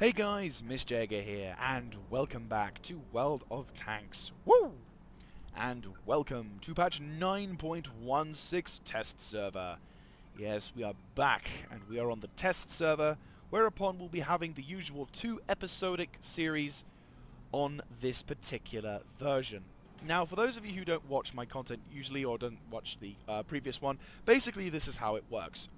Hey guys, MissJagger here, and welcome back to World of Tanks. Woo! And welcome to patch 9.16 test server. Yes, we are back, and we are on the test server, whereupon we'll be having the usual 2-episodic series on this particular version. Now, for those of you who don't watch my content usually, or don't watch the previous one, basically this is how it works.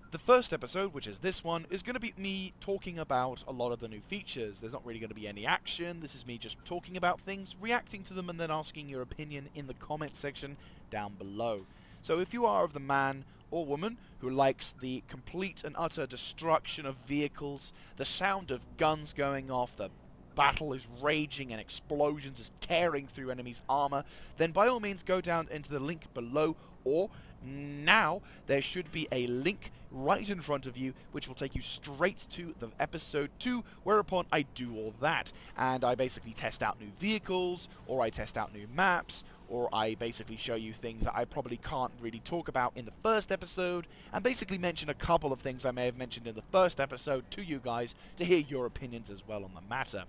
The first episode, which is this one, is going to be me talking about a lot of the new features. There's not really going to be any action. This is me just talking about things, reacting to them, and then asking your opinion in the comment section down below. So if you are of the man or woman who likes the complete and utter destruction of vehicles, the sound of guns going off, the battle is raging and explosions is tearing through enemies' armor, then by all means go down into the link below, or now there should be a link right in front of you which will take you straight to the episode 2, whereupon I do all that, and I basically test out new vehicles, or I test out new maps, or I basically show you things that I probably can't really talk about in the first episode, and basically mention a couple of things I may have mentioned in the first episode to you guys to hear your opinions as well on the matter.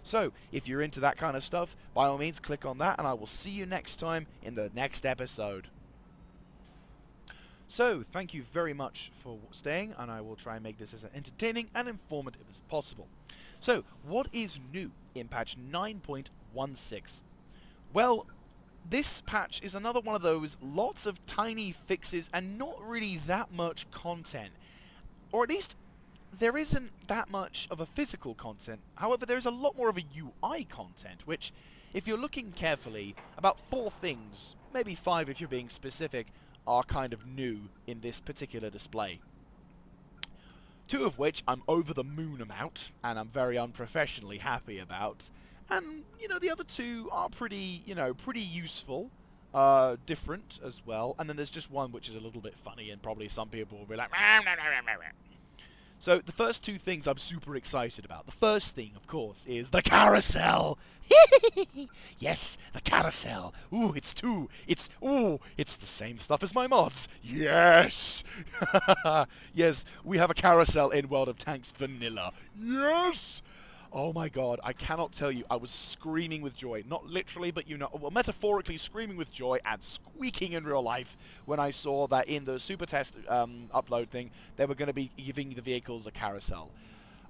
So, if you're into that kind of stuff, by all means click on that, and I will see you next time in the next episode. So, thank you very much for staying, and I will try and make this as entertaining and informative as possible. So, what is new in patch 9.16? Well, this patch is another one of those lots of tiny fixes and not really that much content. Or at least, there isn't that much of a physical content. However, there is a lot more of a UI content, which, if you're looking carefully, about 4 things, maybe 5 if you're being specific, are kind of new in this particular display. 2 of which I'm over the moon about, and I'm very unprofessionally happy about. And, the other 2 are pretty useful, different as well. And then there's just one which is a little bit funny, and probably some people will be like, So, the first 2 things I'm super excited about. The first thing, of course, is the carousel! Yes, the carousel! Ooh, it's the same stuff as my mods! Yes! Yes, we have a carousel in World of Tanks Vanilla. Yes! Oh my god, I cannot tell you, I was screaming with joy. Not literally, but metaphorically screaming with joy and squeaking in real life when I saw that in the super test upload thing, they were going to be giving the vehicles a carousel.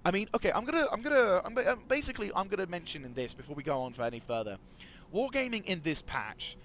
I mean, okay, I'm gonna mention in this, before we go on for any further, Wargaming in this patch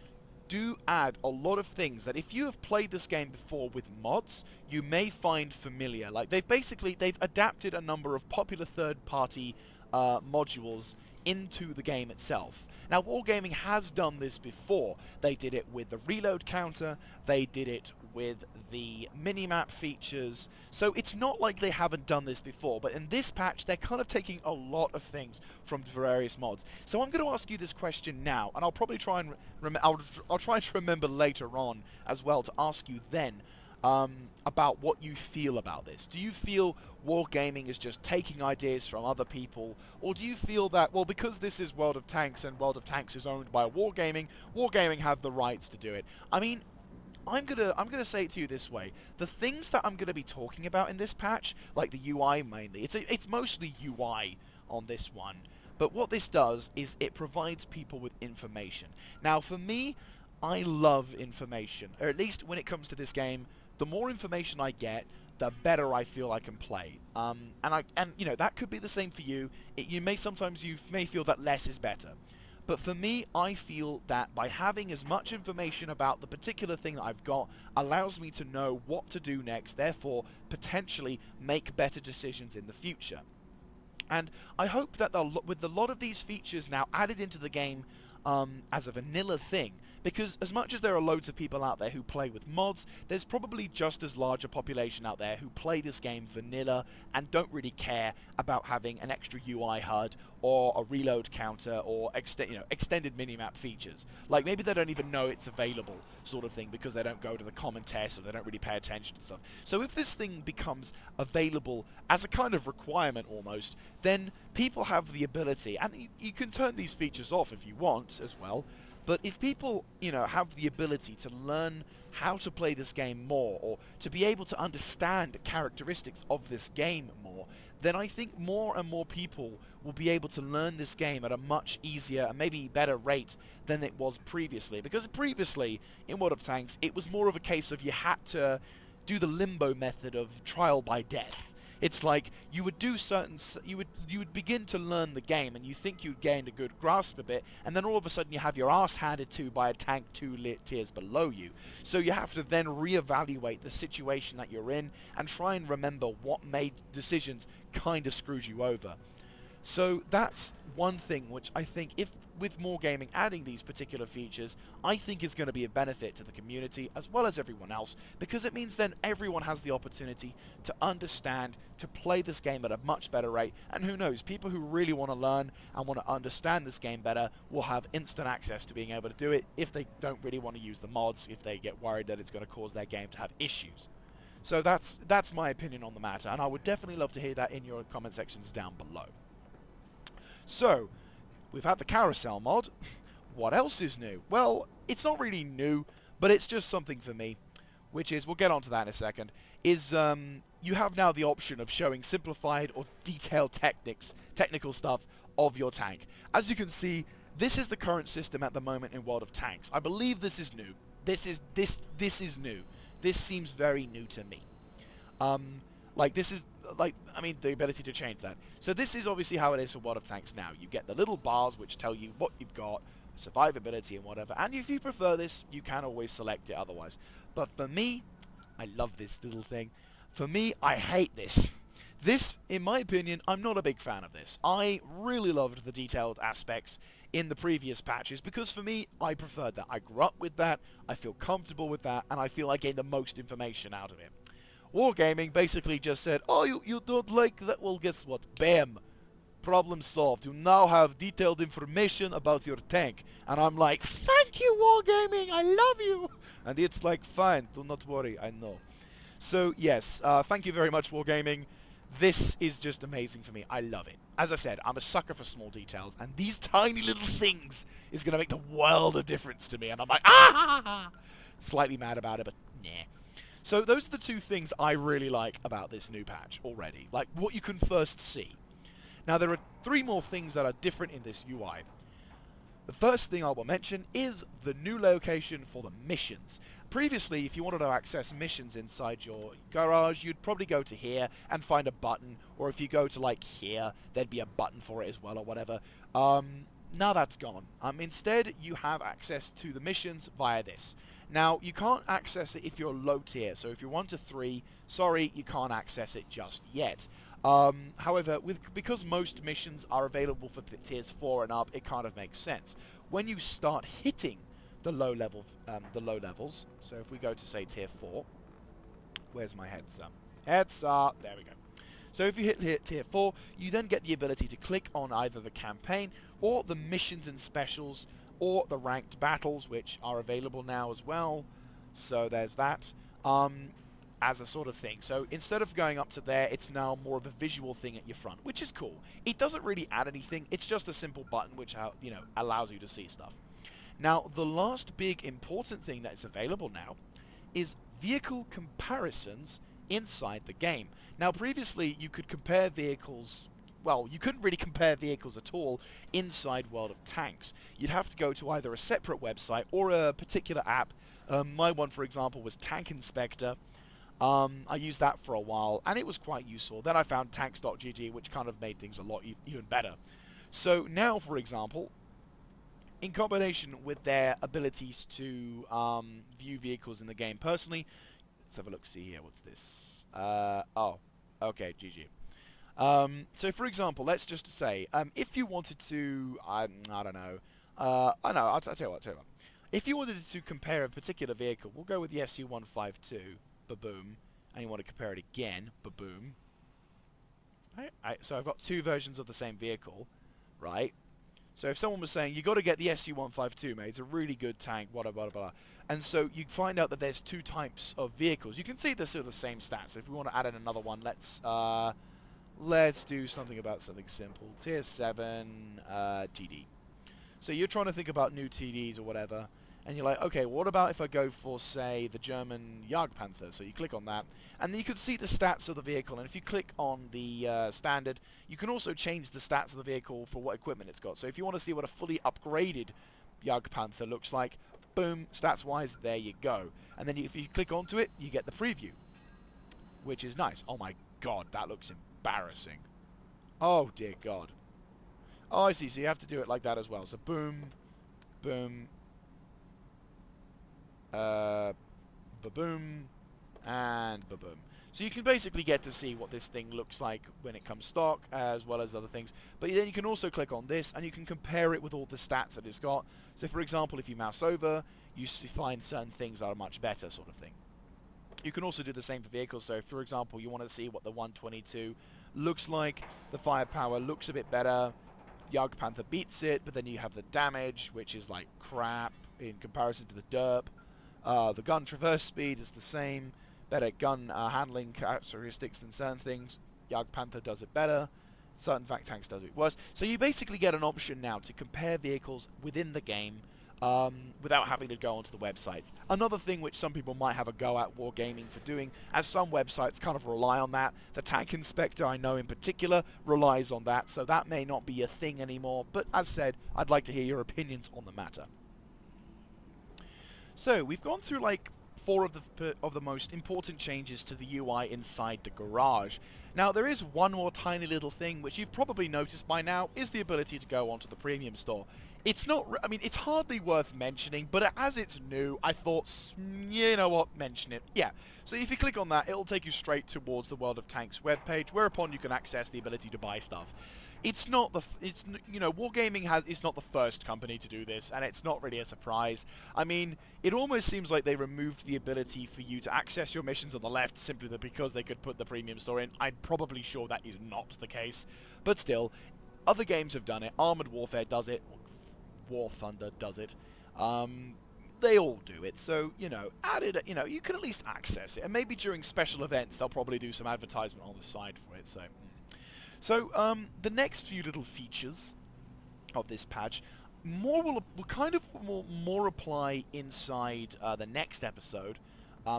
do add a lot of things that if you have played this game before with mods, you may find familiar. Like, they've adapted a number of popular third-party modules into the game itself. Now, Wargaming has done this before. They did it with the reload counter, they did it with the minimap features, so it's not like they haven't done this before, but in this patch they're kind of taking a lot of things from various mods. So I'm going to ask you this question now, and I'll probably try and I'll try to remember later on as well to ask you then about what you feel about this. Do you feel Wargaming is just taking ideas from other people, or do you feel that, well, because this is World of Tanks and World of Tanks is owned by Wargaming, Wargaming have the rights to do it? I mean, I'm gonna say it to you this way: the things that I'm gonna be talking about in this patch, like the UI mainly, it's mostly UI on this one. But what this does is it provides people with information. Now, for me, I love information, or at least when it comes to this game, the more information I get, the better I feel I can play. And that could be the same for you. You may feel that less is better. But for me, I feel that by having as much information about the particular thing that I've got allows me to know what to do next, therefore potentially make better decisions in the future. And I hope that with a lot of these features now added into the game as a vanilla thing, because as much as there are loads of people out there who play with mods, there's probably just as large a population out there who play this game vanilla and don't really care about having an extra UI HUD or a reload counter or extended minimap features. Like, maybe they don't even know it's available, sort of thing, because they don't go to the common test or they don't really pay attention to stuff. So if this thing becomes available as a kind of requirement almost, then people have the ability, and you can turn these features off if you want as well, but if people, have the ability to learn how to play this game more, or to be able to understand the characteristics of this game more, then I think more and more people will be able to learn this game at a much easier and maybe better rate than it was previously. Because previously, in World of Tanks, it was more of a case of you had to do the limbo method of trial by death. It's like you would do you would begin to learn the game, and you think you'd gained a good grasp of it, and then all of a sudden you have your ass handed to by a tank 2 tiers below you. So you have to then reevaluate the situation that you're in and try and remember what made decisions kind of screwed you over. So that's one thing which I think, if with Wargaming adding these particular features, I think is going to be a benefit to the community as well as everyone else, because it means then everyone has the opportunity to understand, to play this game at a much better rate, and who knows, people who really want to learn and want to understand this game better will have instant access to being able to do it if they don't really want to use the mods, if they get worried that it's going to cause their game to have issues. So that's my opinion on the matter, and I would definitely love to hear that in your comment sections down below. So, we've had the carousel mod. What else is new? Well, it's not really new, but it's just something for me, which is, we'll get onto that in a second, is you have now the option of showing simplified or detailed technical stuff of your tank. As you can see, this is the current system at the moment in World of Tanks. I believe this is new. This is new. This seems very new to me. The ability to change that. So this is obviously how it is for World of Tanks now. You get the little bars which tell you what you've got, survivability and whatever, and if you prefer this, you can always select it otherwise. But for me, I love this little thing. For me, I hate this. This, in my opinion, I'm not a big fan of this. I really loved the detailed aspects in the previous patches, because for me, I preferred that. I grew up with that, I feel comfortable with that, and I feel I gained the most information out of it. Wargaming basically just said, oh, you don't like that? Well, guess what? Bam! Problem solved. You now have detailed information about your tank. And I'm like, thank you, Wargaming! I love you! And it's like, fine, do not worry, I know. So, yes, thank you very much, Wargaming. This is just amazing for me. I love it. As I said, I'm a sucker for small details, and these tiny little things is going to make the world of difference to me. And I'm like, ah! Slightly mad about it, but nah. So those are the two things I really like about this new patch already, like what you can first see. Now there are 3 more things that are different in this UI. The first thing I will mention is the new location for the missions. Previously, if you wanted to access missions inside your garage, you'd probably go to here and find a button, or if you go to like here, there'd be a button for it as well or whatever. Now that's gone. Instead, you have access to the missions via this. Now, you can't access it if you're low tier, so if you're 1 to 3, sorry, you can't access it just yet. However, because most missions are available for tiers 4 and up, it kind of makes sense. When you start hitting the low levels, so if we go to, say, tier 4, where's my heads up? Heads up, there we go. So if you hit tier 4, you then get the ability to click on either the campaign or the missions and specials, or the ranked battles, which are available now as well. So there's that, as a sort of thing. So instead of going up to there, it's now more of a visual thing at your front, which is cool. It doesn't really add anything. It's just a simple button which allows you to see stuff. Now, the last big important thing that is available now is vehicle comparisons inside the game. Now, previously, you could compare vehicles. Well, you couldn't really compare vehicles at all inside World of Tanks. You'd have to go to either a separate website or a particular app. My one, for example, was Tank Inspector. I used that for a while, and it was quite useful. Then I found tanks.gg, which kind of made things a lot even better. So now, for example, in combination with their abilities to view vehicles in the game personally, let's have a look, see here, what's this? Oh, okay, GG. So for example, let's just say, if you wanted to, I don't know, I'll tell you what. If you wanted to compare a particular vehicle, we'll go with the SU-152, ba-boom, and you want to compare it again, ba-boom. So I've got 2 versions of the same vehicle, right? So if someone was saying, you got to get the SU-152, mate, it's a really good tank, blah, blah, blah, and so you find out that there's 2 types of vehicles. You can see the sort of same stats. If we want to add in another one, let's do something about something simple. Tier 7 TD. So you're trying to think about new TDs or whatever, And you're like, okay, what about if I go for, say, the German Jagdpanther? So you click on that, and then you can see the stats of the vehicle. And if you click on the standard, you can also change the stats of the vehicle for what equipment it's got. So if you want to see what a fully upgraded Jagdpanther looks like, boom, stats-wise, there you go. And then if you click onto it, you get the preview, which is nice. Oh my god, that looks embarrassing. Oh dear god. Oh, I see. So you have to do it like that as well. So boom, boom, ba-boom, and ba-boom. So you can basically get to see what this thing looks like when it comes stock, as well as other things. But then you can also click on this, and you can compare it with all the stats that it's got. So for example, if you mouse over, you find certain things are much better, sort of thing. You can also do the same for vehicles. So for example, you want to see what the 122 looks like. The firepower looks a bit better. Jagdpanther beats it, but then you have the damage, which is like crap in comparison to the derp. The gun traverse speed is the same. Better gun handling characteristics than certain things. Jagdpanther does it better. Certain vac tanks does it worse. So you basically get an option now to compare vehicles within the game without having to go onto the website. Another thing which some people might have a go at Wargaming for doing, as some websites kind of rely on that. The Tank Inspector, I know in particular, relies on that, so that may not be a thing anymore. But as said, I'd like to hear your opinions on the matter. So we've gone through like 4 of the most important changes to the UI inside the garage. Now there is one more tiny little thing which you've probably noticed by now, is the ability to go onto the premium store. It's not, I mean, it's hardly worth mentioning, but as it's new, I thought, you know what, mention it. Yeah, so if you click on that, it'll take you straight towards the World of Tanks webpage, whereupon you can access the ability to buy stuff. It's not the, you know, Wargaming is not the first company to do this, and it's not really a surprise. I mean, it almost seems like they removed the ability for you to access your missions on the left simply because they could put the premium store in. I'm probably sure that is not the case, but still, other games have done it. Armored Warfare does it. War Thunder does it. They all do it, so, you know, you know, you can at least access it, and maybe during special events they'll probably do some advertisement on the side for it, so... So, the next few little features of this patch will kind of more apply inside the next episode,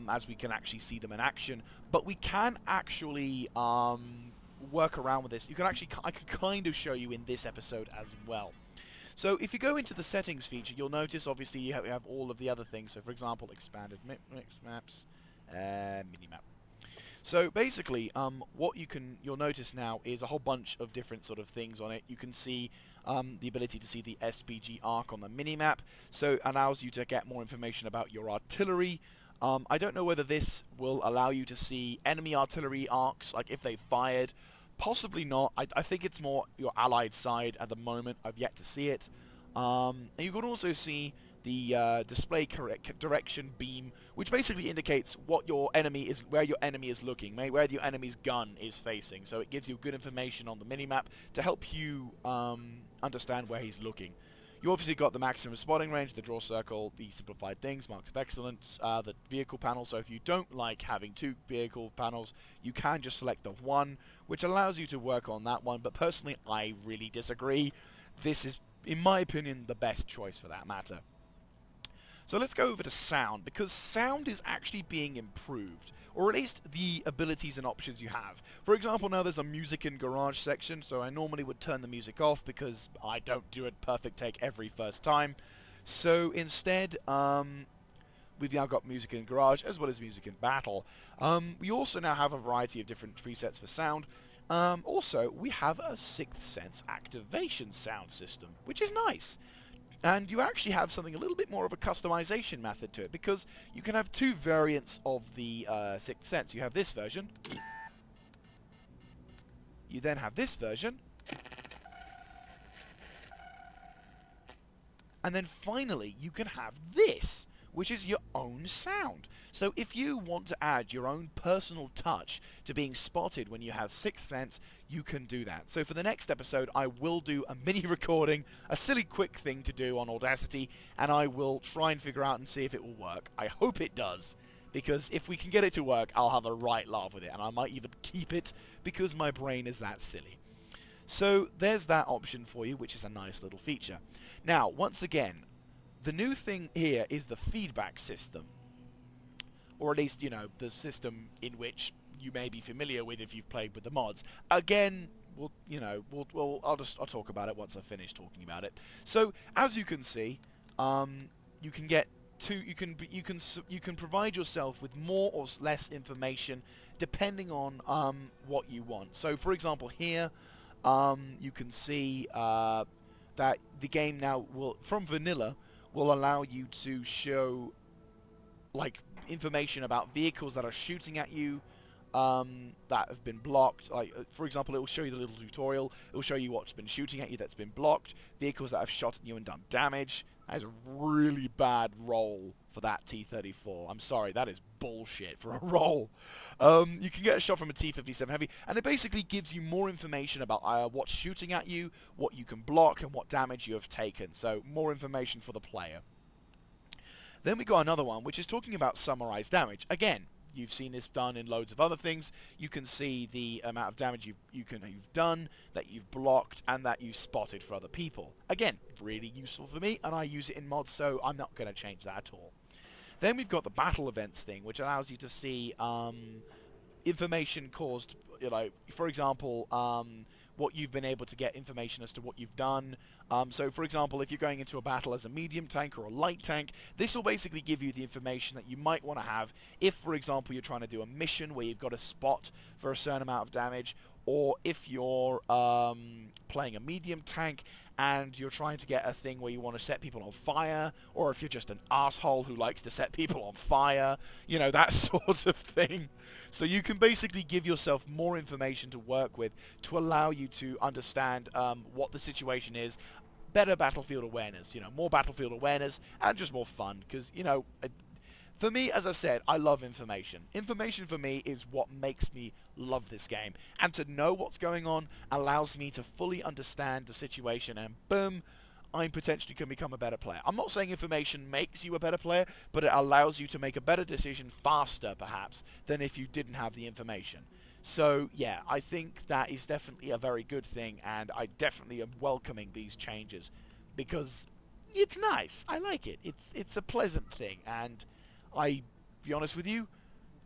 as we can actually see them in action. But we can actually work around with this. I could kind of show you in this episode as well. So if you go into the settings feature, you'll notice obviously you have all of the other things. So for example, expanded mix maps, minimap. So basically, what you'll notice now is a whole bunch of different sort of things on it. You can see the ability to see the SPG arc on the minimap, so it allows you to get more information about your artillery. I don't know whether this will allow you to see enemy artillery arcs, like if they fired. Possibly not. I think it's more your allied side at the moment. I've yet to see it. And you can also see the display direction beam, which basically indicates what your enemy is, where your enemy is looking, where your enemy's gun is facing. So it gives you good information on the minimap to help you understand where he's looking. You obviously got the maximum spotting range, the draw circle, the simplified things, marks of excellence, the vehicle panel. So if you don't like having 2 vehicle panels, you can just select the one, which allows you to work on that one. But personally, I really disagree. This is, in my opinion, the best choice for that matter. So let's go over to sound, because sound is actually being improved, or at least the abilities and options you have. For example, now there's a music in garage section, so I normally would turn the music off because I don't do a perfect take every first time. So instead, we've now got music in garage as well as music in battle. We also now have a variety of different presets for sound. Also, we have a 6th Sense activation sound system, which is nice. And you actually have something a little bit more of a customization method to it, because you can have 2 variants of the 6th Sense. You have this version. You then have this version. And then finally, you can have this, which is your own sound. So if you want to add your own personal touch to being spotted when you have 6th Sense, you can do that. So for the next episode, I will do a mini recording, a silly quick thing to do on Audacity, and I will try and figure out and see if it will work. I hope it does, because if we can get it to work, I'll have a right laugh with it, and I might even keep it because my brain is that silly. So there's that option for you, which is a nice little feature. Now, once again, The new thing here is the feedback system, or at least, you know, the system in which you may be familiar with if you've played with the mods. Again, I'll talk about it once I've finished talking about it. So, as you can see, you can get you can provide yourself with more or less information depending on what you want. So, for example, here you can see that the game now from vanilla will allow you to show like information about vehicles that are shooting at you, that have been blocked. Like, for example, it will show you the little tutorial. It will show you what's been shooting at you that's been blocked, vehicles that have shot at you and done damage. That is a really bad roll for that T-34. I'm sorry, that is bullshit for a roll. You can get a shot from a T-57 Heavy, and it basically gives you more information about what's shooting at you, what you can block, and what damage you have taken. So, more information for the player. Then we got another one, which is talking about summarized damage. Again, you've seen this done in loads of other things. You can see the amount of damage you've done, that you've blocked, and that you've spotted for other people. Again, really useful for me, and I use it in mods, so I'm not going to change that at all. Then we've got the battle events thing, which allows you to see information caused, you know, for example, what you've been able to get information as to what you've done. So, for example, if you're going into a battle as a medium tank or a light tank, this will basically give you the information that you might want to have if, for example, you're trying to do a mission where you've got a spot for a certain amount of damage, or if you're playing a medium tank and you're trying to get a thing where you want to set people on fire, or if you're just an asshole who likes to set people on fire, you know, that sort of thing. So you can basically give yourself more information to work with to allow you to understand what the situation is. Better battlefield awareness, you know, more battlefield awareness, and just more fun, because, you know, for me, as I said, I love information. Information for me is what makes me love this game. And to know what's going on allows me to fully understand the situation, and boom, I potentially can become a better player. I'm not saying information makes you a better player, but it allows you to make a better decision faster, perhaps, than if you didn't have the information. So, yeah, I think that is definitely a very good thing, and I definitely am welcoming these changes, because it's nice. I like it. It's a pleasant thing, and I be honest with you,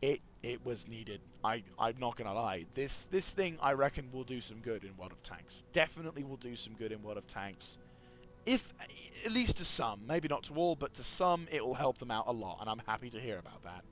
it was needed. I'm not gonna lie. This thing, I reckon, will do some good in World of Tanks. Definitely will do some good in World of Tanks. If, at least to some, maybe not to all, but to some, it will help them out a lot, and I'm happy to hear about that.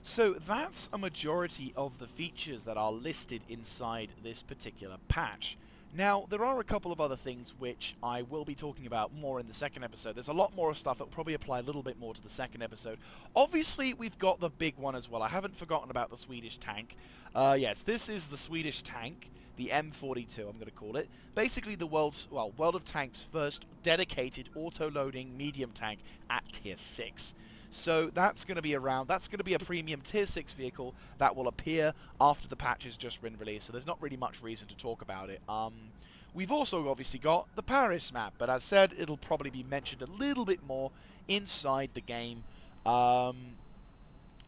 So that's a majority of the features that are listed inside this particular patch. Now, there are a couple of other things which I will be talking about more in the second episode. There's a lot more stuff that will probably apply a little bit more to the second episode. Obviously, we've got the big one as well. I haven't forgotten about the Swedish tank. Yes, this is the Swedish tank, the M42, I'm going to call it. Basically, the World of Tanks' first dedicated auto-loading medium tank at Tier 6. So that's going to be that's going to be a premium Tier 6 vehicle that will appear after the patch has just been released, so there's not really much reason to talk about it. We've also obviously got the Paris map, but as said, it'll probably be mentioned a little bit more inside the game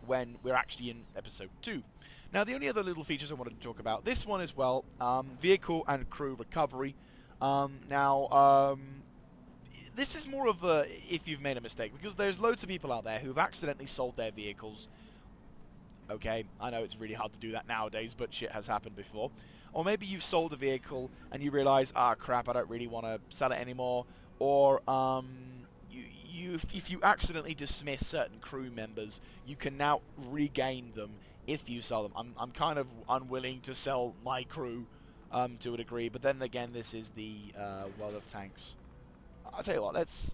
when we're actually in Episode 2. Now, the only other little features I wanted to talk about, this one as well, vehicle and crew recovery. This is more of a if you've made a mistake, because there's loads of people out there who've accidentally sold their vehicles. Okay, I know it's really hard to do that nowadays, but shit has happened before. Or maybe you've sold a vehicle and you realize, crap, I don't really want to sell it anymore. Or if you accidentally dismiss certain crew members, you can now regain them if you sell them. I'm kind of unwilling to sell my crew to a degree, but then again, this is the World of Tanks. I'll tell you what, let's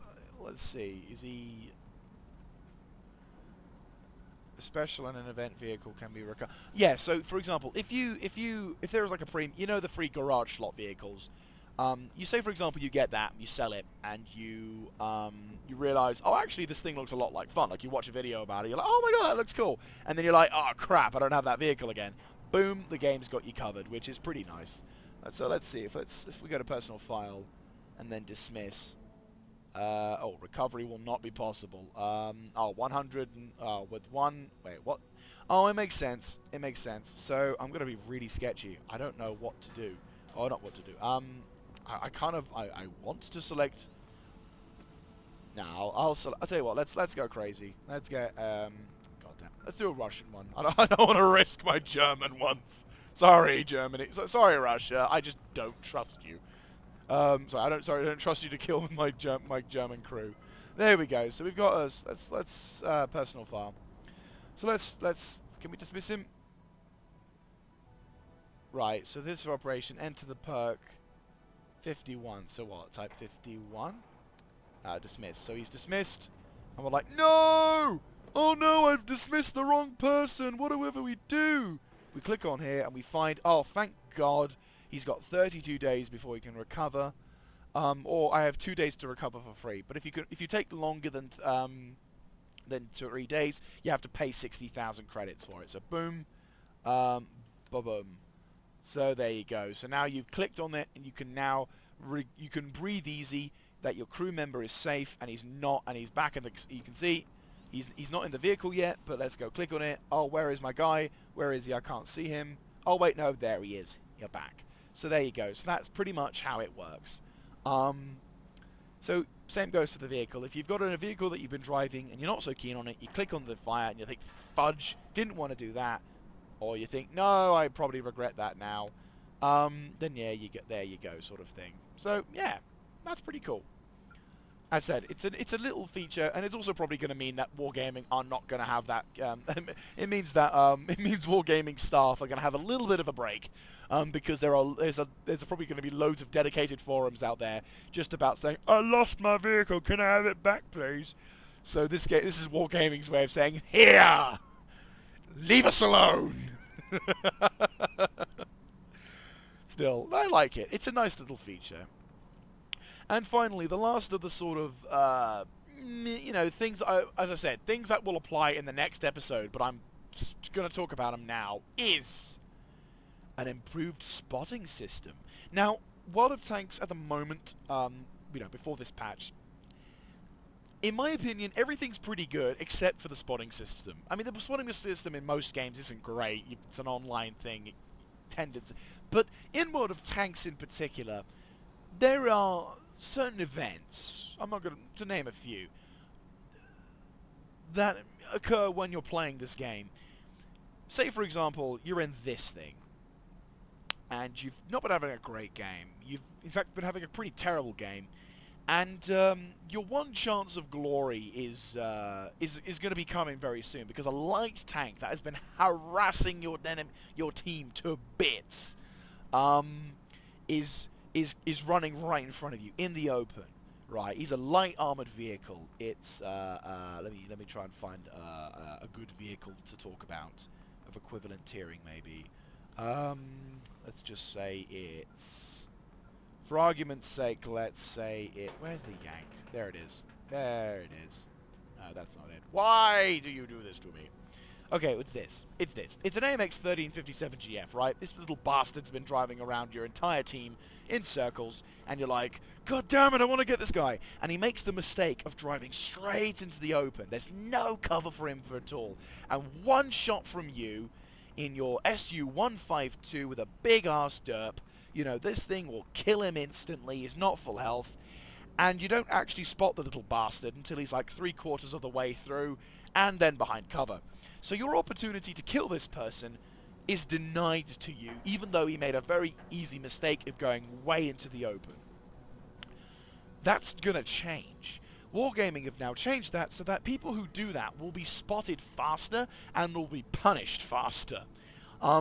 see. Is he a special and an event vehicle can be recovered? Yeah, so for example, if there was like a you know, the free garage slot vehicles, you say, for example, you get that, you sell it, and you realize, oh, actually this thing looks a lot like fun. Like, you watch a video about it, you're like, oh my god, that looks cool. And then you're like, oh crap, I don't have that vehicle again. Boom, the game's got you covered, which is pretty nice. So let's see, if we go to personal file and then dismiss. Recovery will not be possible. 100 with one. Wait, what? Oh, it makes sense. It makes sense. So I'm gonna be really sketchy. I don't know what to do. Oh, not what to do. I want to select Now, I'll tell you what. Let's go crazy. Let's get goddamn. Let's do a Russian one. I don't want to risk my German ones. Sorry, Germany. Sorry, Russia. I just don't trust you. I don't trust you to kill my German crew. There we go. So we've got us. Let's personal file. So let's. Can we dismiss him? Right. So this is operation. Enter the perk. 51. So what? Type 51. Dismissed. So he's dismissed. And we're like, no! Oh no, I've dismissed the wrong person. Whatever we do. We click on here and we find, oh, thank God, he's got 32 days before he can recover. Or I have 2 days to recover for free. But if you take longer than 3 days, you have to pay 60,000 credits for it. So boom, boom. So there you go. So now you've clicked on it, and you can now you can breathe easy that your crew member is safe, and he's not, and he's back in the. You can see he's not in the vehicle yet. But let's go click on it. Oh, where is my guy? Where is he? I can't see him. Oh wait, no, there he is. You're back. So there you go. So that's pretty much how it works. So same goes for the vehicle. If you've got a vehicle that you've been driving and you're not so keen on it, you click on the fire and you think, fudge, didn't want to do that. Or you think, no, I probably regret that now. Then yeah, there you go, sort of thing. So yeah, that's pretty cool. As I said, it's a little feature, and it's also probably going to mean that Wargaming are not going to have that. It means that Wargaming staff are going to have a little bit of a break, because there's probably going to be loads of dedicated forums out there just about saying, I lost my vehicle, can I have it back, please? So this is Wargaming's way of saying, here, leave us alone. Still, I like it. It's a nice little feature. And finally, the last of the sort of, things, as I said, things that will apply in the next episode, but I'm going to talk about them now, is an improved spotting system. Now, World of Tanks at the moment, before this patch, in my opinion, everything's pretty good except for the spotting system. I mean, the spotting system in most games isn't great. It's an online thing, but in World of Tanks in particular, there are certain events, I'm not going to name a few, that occur when you're playing this game. Say, for example, you're in this thing, and you've not been having a great game. You've, in fact, been having a pretty terrible game, and your one chance of glory is going to be coming very soon, because a light tank that has been harassing your team to bits is running right in front of you in the open. Right, he's a light armored vehicle. It's let me try and find a good vehicle to talk about of equivalent tiering maybe. Let's just say it's, for argument's sake, let's say it. Where's the Yank? There it is. There it is. That's not it. Why do you do this to me? Okay, it's this. It's this. It's an AMX 1357 GF, right? This little bastard's been driving around your entire team in circles, and you're like, God damn it, I want to get this guy. And he makes the mistake of driving straight into the open. There's no cover for him at all. And one shot from you in your SU-152 with a big-ass derp, this thing will kill him instantly. He's not full health. And you don't actually spot the little bastard until he's like 3/4 of the way through, and then behind cover. So your opportunity to kill this person is denied to you, even though he made a very easy mistake of going way into the open. That's gonna change. Wargaming have now changed that so that people who do that will be spotted faster and will be punished faster.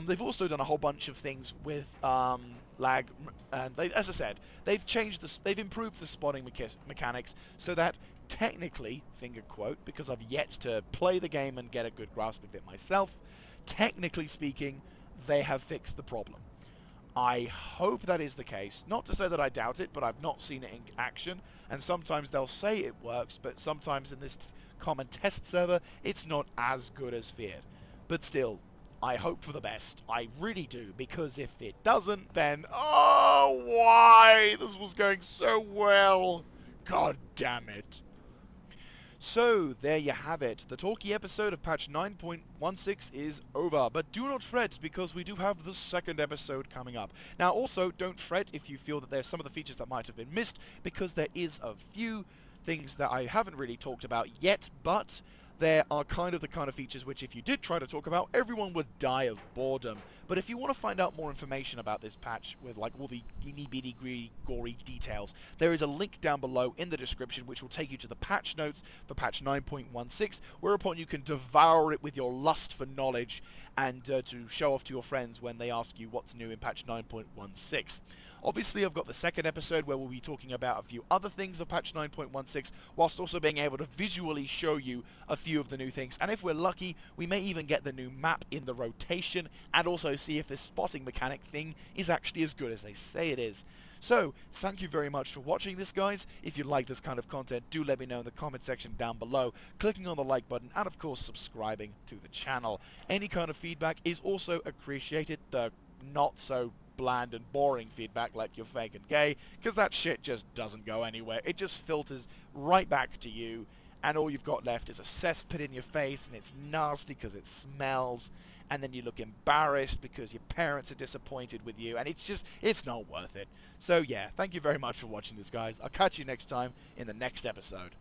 They've also done a whole bunch of things with lag, and as I said, they've improved the spotting mechanics so that technically, finger quote, because I've yet to play the game and get a good grasp of it myself, technically speaking, they have fixed the problem. I hope that is the case. Not to say that I doubt it, but I've not seen it in action, and sometimes they'll say it works, but sometimes in this common test server, it's not as good as feared. But still, I hope for the best. I really do, because if it doesn't, then, oh, why? This was going so well. God damn it. So, there you have it. The talkie episode of patch 9.16 is over, but do not fret, because we do have the second episode coming up. Now, also, don't fret if you feel that there's some of the features that might have been missed, because there is a few things that I haven't really talked about yet, but there are the kind of features which if you did try to talk about, everyone would die of boredom. But if you want to find out more information about this patch with like all the itty-bitty gory details, there is a link down below in the description which will take you to the patch notes for patch 9.16, whereupon you can devour it with your lust for knowledge and to show off to your friends when they ask you what's new in patch 9.16. Obviously, I've got the second episode where we'll be talking about a few other things of patch 9.16, whilst also being able to visually show you a few of the new things. And if we're lucky, we may even get the new map in the rotation, and also see if this spotting mechanic thing is actually as good as they say it is. So, thank you very much for watching this, guys. If you like this kind of content, do let me know in the comment section down below, clicking on the like button, and of course subscribing to the channel. Any kind of feedback is also appreciated, not so bland and boring feedback like you're fake and gay, because that shit just doesn't go anywhere. It just filters right back to you, and all you've got left is a cesspit in your face, and it's nasty because it smells, and then you look embarrassed because your parents are disappointed with you, and it's not worth it. So yeah, thank you very much for watching this, guys. I'll catch you next time in the next episode.